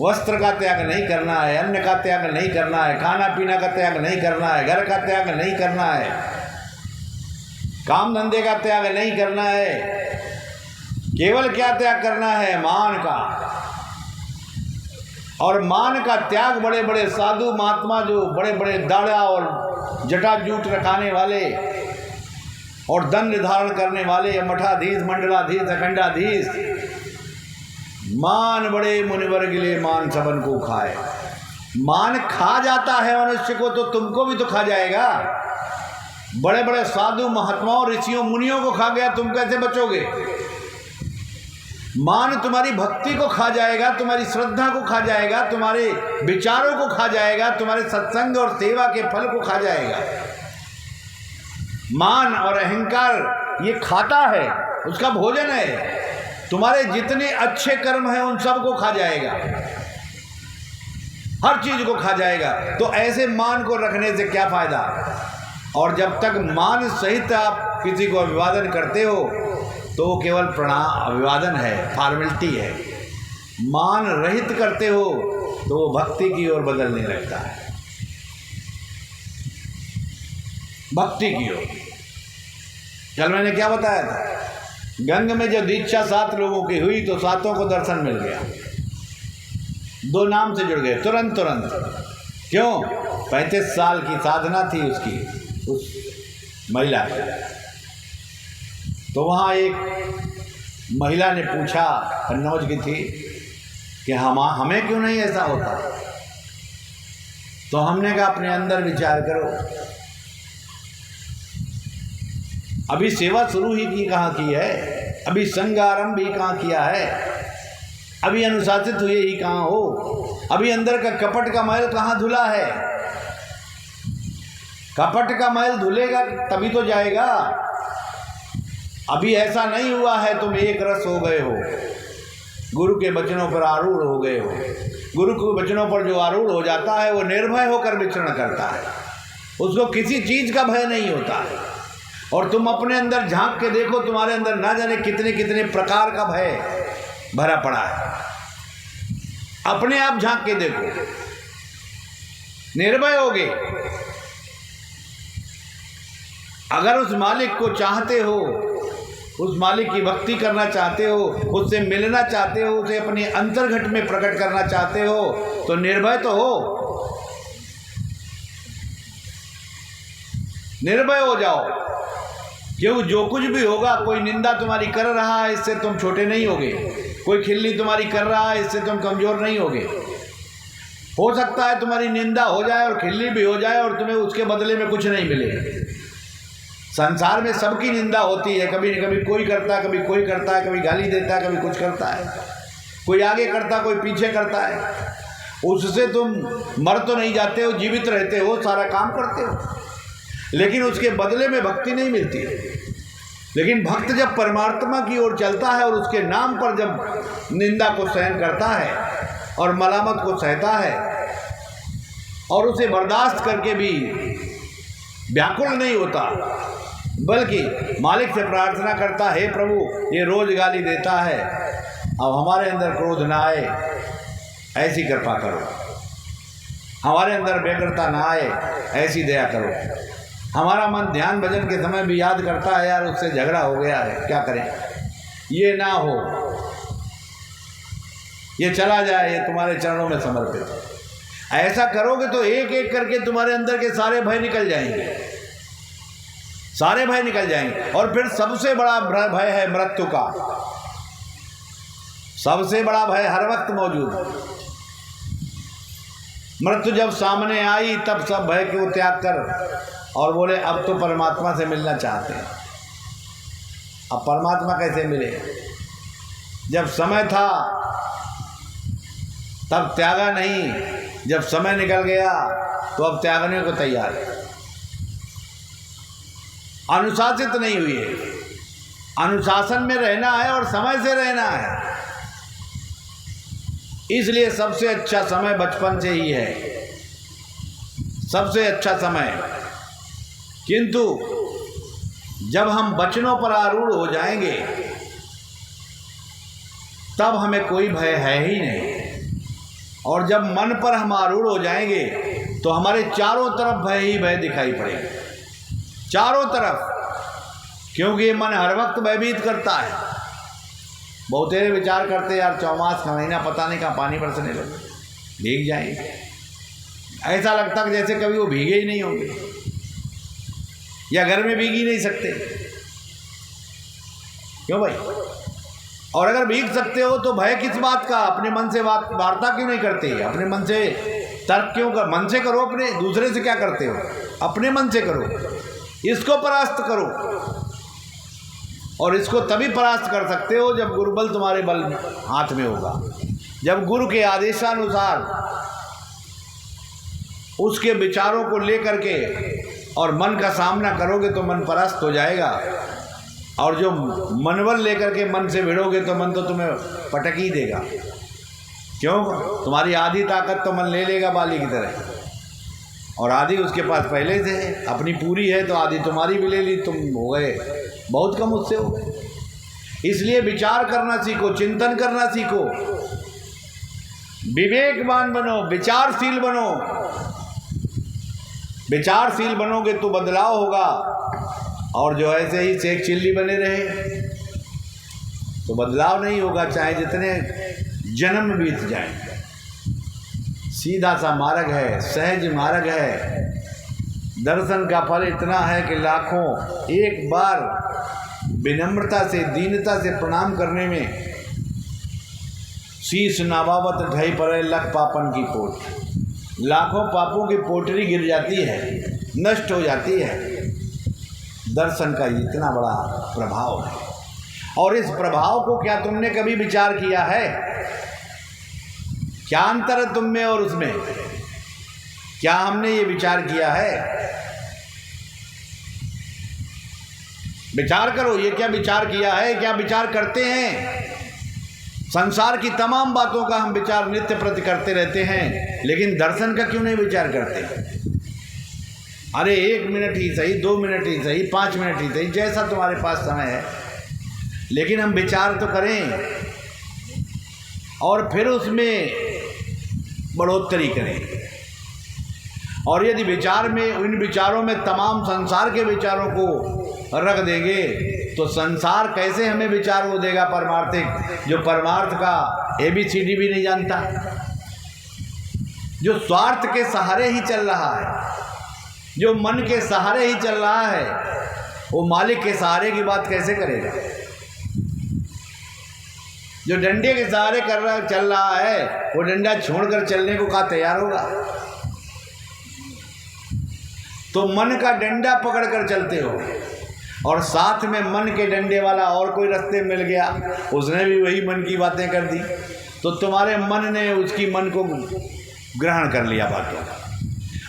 वस्त्र का त्याग नहीं करना है, अन्न का त्याग नहीं करना है, खाना पीना का त्याग नहीं करना है, घर का त्याग नहीं करना है, काम धंधे का त्याग नहीं करना है। केवल क्या त्याग करना है? मान का। और मान का त्याग बड़े बड़े साधु महात्मा, जो बड़े बड़े दाढ़ा और जटाजूट रखाने वाले और दंड धारण करने वाले, मठाधीश, मंडलाधीश, अखंडाधीश, मान बड़े मुनिवर गिले मान सबन को खाए। मान खा जाता है मनुष्य को तो तुमको भी तो खा जाएगा। बड़े बड़े साधु महात्माओं, ऋषियों, मुनियों को खा गया, तुम कैसे बचोगे? मान तुम्हारी भक्ति को खा जाएगा, तुम्हारी श्रद्धा को खा जाएगा, तुम्हारे विचारों को खा जाएगा, तुम्हारे सत्संग और सेवा के फल को खा जाएगा। मान और अहंकार ये खाता है, उसका भोजन है। तुम्हारे जितने अच्छे कर्म हैं उन सब को खा जाएगा, हर चीज को खा जाएगा। तो ऐसे मान को रखने से क्या फायदा? और जब तक मान सहित आप किसी को अभिवादन करते हो तो वो केवल प्रणाम, अभिवादन है, फॉर्मेलिटी है। मान रहित करते हो तो वो भक्ति की ओर बदलने लगता है, भक्ति की ओर। कल मैंने क्या बताया था? गंग में जब दीक्षा 7 लोगों की हुई तो 7 को दर्शन मिल गया, 2 नाम से जुड़ गए तुरंत। क्यों? 35 साल की साधना थी उसकी, उस महिला की। तो वहाँ एक महिला ने पूछा, कन्नौज की थी, कि हमें क्यों नहीं ऐसा होता? तो हमने कहा अपने अंदर विचार करो। अभी सेवा शुरू ही की कहाँ की है? अभी संग आरंभ ही कहाँ किया है? अभी अनुशासित हुए ही कहाँ हो? अभी अंदर का कपट का मैल कहाँ धुला है? कपट का मैल धुलेगा तभी तो जाएगा। अभी ऐसा नहीं हुआ है तुम एक रस हो गए हो, गुरु के वचनों पर आरूढ़ हो गए हो। गुरु के वचनों पर जो आरूढ़ हो जाता है वो निर्भय होकर विचरण करता है, उसको किसी चीज का भय नहीं होता है। और तुम अपने अंदर झांक के देखो, तुम्हारे अंदर ना जाने कितने कितने प्रकार का भय भरा पड़ा है। अपने आप झांक के देखो, निर्भय होगे। अगर उस मालिक को चाहते हो, उस मालिक की भक्ति करना चाहते हो, उससे मिलना चाहते हो, उसे अपने अंतर्घट में प्रकट करना चाहते हो, तो निर्भय तो हो, निर्भय हो जाओ। क्यों? जो कुछ भी होगा, कोई निंदा तुम्हारी कर रहा है, इससे तुम छोटे नहीं होगे। कोई खिल्ली तुम्हारी कर रहा है, इससे तुम कमजोर नहीं होगे। हो सकता है तुम्हारी निंदा हो जाए और खिल्ली भी हो जाए और तुम्हें उसके बदले में कुछ नहीं मिले। संसार में सबकी निंदा होती है, कभी कभी कोई करता है, कभी कोई करता है, कभी गाली देता है, कभी कुछ करता है, कोई आगे करता है, कोई पीछे करता है। उससे तुम मर तो नहीं जाते हो, जीवित रहते हो, सारा काम करते हो, लेकिन उसके बदले में भक्ति नहीं मिलती। लेकिन भक्त जब परमात्मा की ओर चलता है और उसके नाम पर जब निंदा को सहन करता है और मलामत को सहता है और उसे बर्दाश्त करके भी व्याकुल नहीं होता, बल्कि मालिक से प्रार्थना करता है, हे प्रभु ये रोज गाली देता है, अब हमारे अंदर क्रोध ना आए, ऐसी कृपा करो। हमारे अंदर व्यग्रता ना आए, ऐसी दया करो। हमारा मन ध्यान भजन के समय भी याद करता है, यार उससे झगड़ा हो गया है, क्या करें, ये ना हो, ये चला जाए, ये तुम्हारे चरणों में समर्पित। ऐसा करोगे तो एक एक करके तुम्हारे अंदर के सारे भय निकल जाएंगे, सारे भय निकल जाएंगे। और फिर सबसे बड़ा भय है मृत्यु का। सबसे बड़ा भय हर वक्त मौजूद है। मृत्यु जब सामने आई तब सब भय को त्याग कर और बोले अब तो परमात्मा से मिलना चाहते हैं। अब परमात्मा कैसे मिले? जब समय था तब त्यागा नहीं, जब समय निकल गया तो अब त्यागने को तैयार है। अनुशासित नहीं हुई है, अनुशासन में रहना है और समय से रहना है। इसलिए सबसे अच्छा समय बचपन से ही है, सबसे अच्छा समय। किंतु जब हम वचनों पर आरूढ़ हो जाएंगे तब हमें कोई भय है ही नहीं। और जब मन पर हम आरूढ़ हो जाएंगे तो हमारे चारों तरफ भय ही भय दिखाई पड़ेगा, चारों तरफ, क्योंकि ये मन हर वक्त भयभीत करता है। बहुतेरे विचार करते यार चौमास का महीना पता नहीं कहाँ पानी बरसने लगे, भीग जाएंगे, ऐसा लगता कि जैसे कभी वो भीगे ही नहीं होंगे या घर में भीग ही नहीं सकते। क्यों भाई? और अगर भीग सकते हो तो भय किस बात का? अपने मन से वार्ता क्यों नहीं करते? अपने मन से तर्क क्यों कर? मन से करो, अपने दूसरे से क्या करते हो? अपने मन से करो, इसको परास्त करो। और इसको तभी परास्त कर सकते हो जब गुरुबल तुम्हारे बल हाथ में होगा, जब गुरु के आदेशानुसार उसके विचारों को लेकर के और मन का सामना करोगे तो मन परास्त हो जाएगा। और जो मनबल लेकर के मन से भिड़ोगे तो मन तो तुम्हें पटक ही देगा। क्यों? तुम्हारी आधी ताकत तो मन ले लेगा बाली की तरह, और आधी उसके पास पहले से है, अपनी पूरी है तो आधी तुम्हारी भी ले ली, तुम हो गए बहुत कम, उससे हो गए। इसलिए विचार करना सीखो, चिंतन करना सीखो, विवेकवान बनो, विचारशील बनो। विचारशील बनोगे तो बदलाव होगा, और जो ऐसे ही सेक चिल्ली बने रहे तो बदलाव नहीं होगा, चाहे जितने जन्म बीत जाए। सीधा सा मार्ग है, सहज मार्ग है। दर्शन का फल इतना है कि लाखों एक बार विनम्रता से, दीनता से प्रणाम करने में शीश नावावत ढई पड़े लख पापन की पोट। लाखों पापों की पोटरी गिर जाती है, नष्ट हो जाती है। दर्शन का इतना बड़ा प्रभाव है। और इस प्रभाव को क्या तुमने कभी विचार किया है? क्या अंतर है तुम में और उसमें? क्या हमने ये विचार किया है? विचार करो, ये क्या विचार किया है? क्या विचार करते हैं? संसार की तमाम बातों का हम विचार नित्य प्रति करते रहते हैं, लेकिन दर्शन का क्यों नहीं विचार करते? अरे 1 मिनट ही सही, 2 मिनट ही सही, 5 मिनट ही सही, जैसा तुम्हारे पास समय है, लेकिन हम विचार तो करें और फिर उसमें बढ़ोतरी करें। और यदि विचार में, इन विचारों में तमाम संसार के विचारों को रख देंगे तो संसार कैसे हमें विचार वो देगा परमार्थिक, जो परमार्थ का ABCD भी नहीं जानता, जो स्वार्थ के सहारे ही चल रहा है, जो मन के सहारे ही चल रहा है, वो मालिक के सहारे की बात कैसे करेगा? जो डंडे के सहारे चल रहा है, वो डंडा छोड़कर चलने को कहाँ तैयार होगा? तो मन का डंडा पकड़कर चलते हो, और साथ में मन के डंडे वाला और कोई रास्ते मिल गया, उसने भी वही मन की बातें कर दी, तो तुम्हारे मन ने उसकी मन को ग्रहण कर लिया बातों का,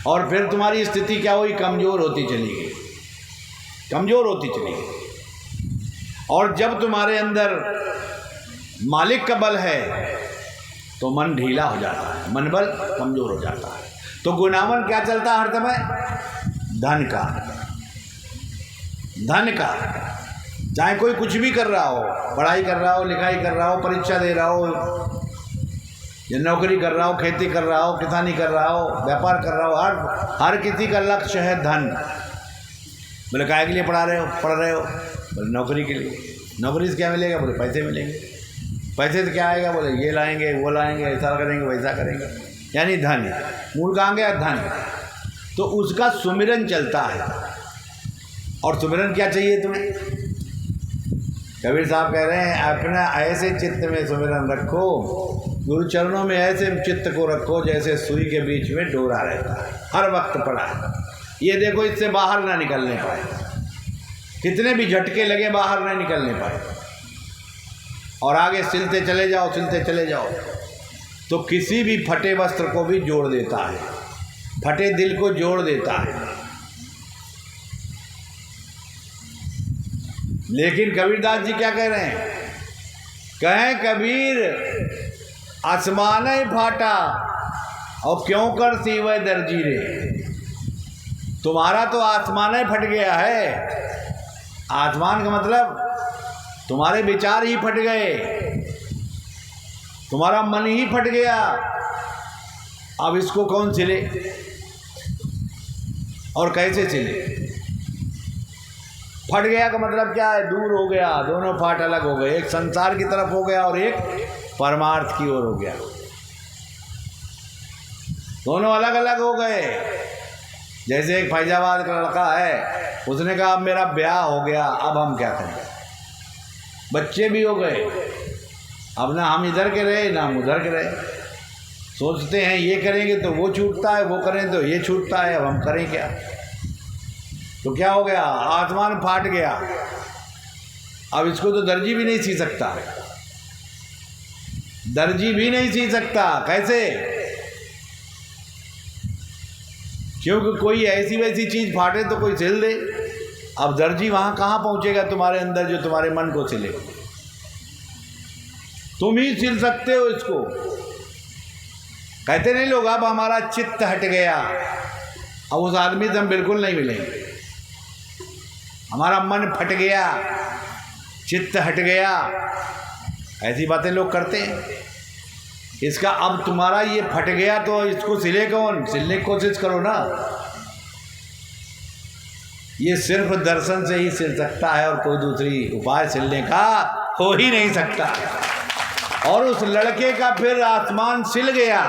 और फिर तुम्हारी स्थिति क्या हुई? कमज़ोर होती चली गई, कमज़ोर होती चली गई। और जब तुम्हारे अंदर मालिक का बल है तो मन ढीला हो जाता है, मन बल कमज़ोर हो जाता है। तो गुनावन क्या चलता है हर समय? धन का, धन का। चाहे कोई कुछ भी कर रहा हो, पढ़ाई कर रहा हो, लिखाई कर रहा हो, परीक्षा दे रहा हो, या नौकरी कर रहा हो, खेती कर रहा हो, किसानी कर रहा हो, व्यापार कर रहा हो, हर किसी का लक्ष्य है धन। बोले काहे के लिए पढ़ रहे हो? बोले नौकरी के लिए। नौकरी से क्या मिलेगा? बोले पैसे मिलेंगे। पैसे से क्या आएगा? बोले ये लाएंगे, वो लाएंगे, ऐसा करेंगे, वैसा करेंगे, यानी धन। मूल कहाँ गया? धन। तो उसका सुमिरन चलता है। और सुमिरन क्या चाहिए तुम्हें? कबीर साहब कह रहे हैं, अपना ऐसे चित्त में सुमिरन रखो, गुरु चरणों में ऐसे चित्त को रखो जैसे सुई के बीच में डोरा रहता है, हर वक्त पड़ा है। ये देखो, इससे बाहर ना निकलने पाए, कितने भी झटके लगे बाहर ना निकलने पाए, और आगे सिलते चले जाओ, सिलते चले जाओ, तो किसी भी फटे वस्त्र को भी जोड़ देता है, फटे दिल को जोड़ देता है। लेकिन कबीरदास जी क्या कह रहे हैं? कहें कबीर आसमान ही फाटा और क्यों कर सीवे दर्जी रे। तुम्हारा तो आसमान ही फट गया है। आसमान का मतलब तुम्हारे विचार ही फट गए, तुम्हारा मन ही फट गया, अब इसको कौन सिले और कैसे सिले? फट गया का मतलब क्या है? दूर हो गया, दोनों फाट अलग हो गए, एक संसार की तरफ हो गया और एक परमार्थ की ओर हो गया, दोनों अलग अलग हो गए। जैसे एक फैजाबाद का लड़का है, उसने कहा अब मेरा ब्याह हो गया, अब हम क्या करें? बच्चे भी हो गए, अब ना हम इधर के रहे ना हम उधर के रहे। सोचते हैं ये करेंगे तो वो छूटता है, वो करें तो ये छूटता है, अब हम करें क्या? तो क्या हो गया? आसमान फाट गया। अब इसको तो दर्जी भी नहीं सी सकता, दर्जी भी नहीं सी सकता। कैसे? क्योंकि कोई ऐसी वैसी चीज फाटे तो कोई सिल दे। अब दर्जी वहां कहां पहुंचेगा तुम्हारे अंदर जो तुम्हारे मन को सिले? तुम ही सिल सकते हो इसको। कहते नहीं लोग अब हमारा चित्त हट गया, अब उस आदमी से हम बिल्कुल नहीं मिलेंगे। हमारा मन फट गया, चित्त हट गया, ऐसी बातें लोग करते हैं। इसका अब तुम्हारा ये फट गया तो इसको सिले कौन? सिलने की कोशिश करो ना। ये सिर्फ दर्शन से ही सिल सकता है और कोई दूसरी उपाय सिलने का हो ही नहीं सकता। और उस लड़के का फिर आसमान सिल गया,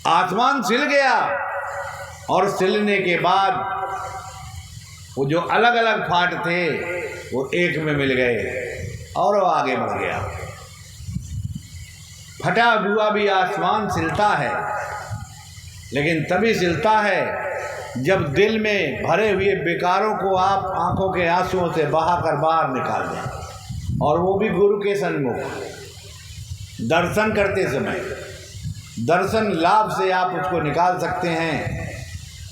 आसमान सिल गया और सिलने के बाद वो जो अलग अलग फाट थे वो एक में मिल गए और वो आगे बढ़ गया। फटा हुआ भी आसमान सिलता है, लेकिन तभी सिलता है जब दिल में भरे हुए विकारों को आप आंखों के आंसुओं से बहाकर बाहर निकाल दें, और वो भी गुरु के सन्मुख दर्शन करते समय। दर्शन लाभ से आप उसको निकाल सकते हैं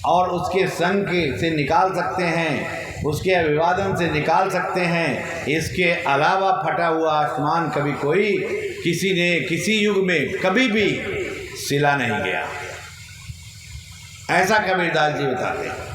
और उसके संग से निकाल सकते हैं, उसके अभिवादन से निकाल सकते हैं। इसके अलावा फटा हुआ आसमान कभी कोई किसी ने किसी युग में कभी भी सिला नहीं गया, ऐसा कबीरदास जी बताते हैं।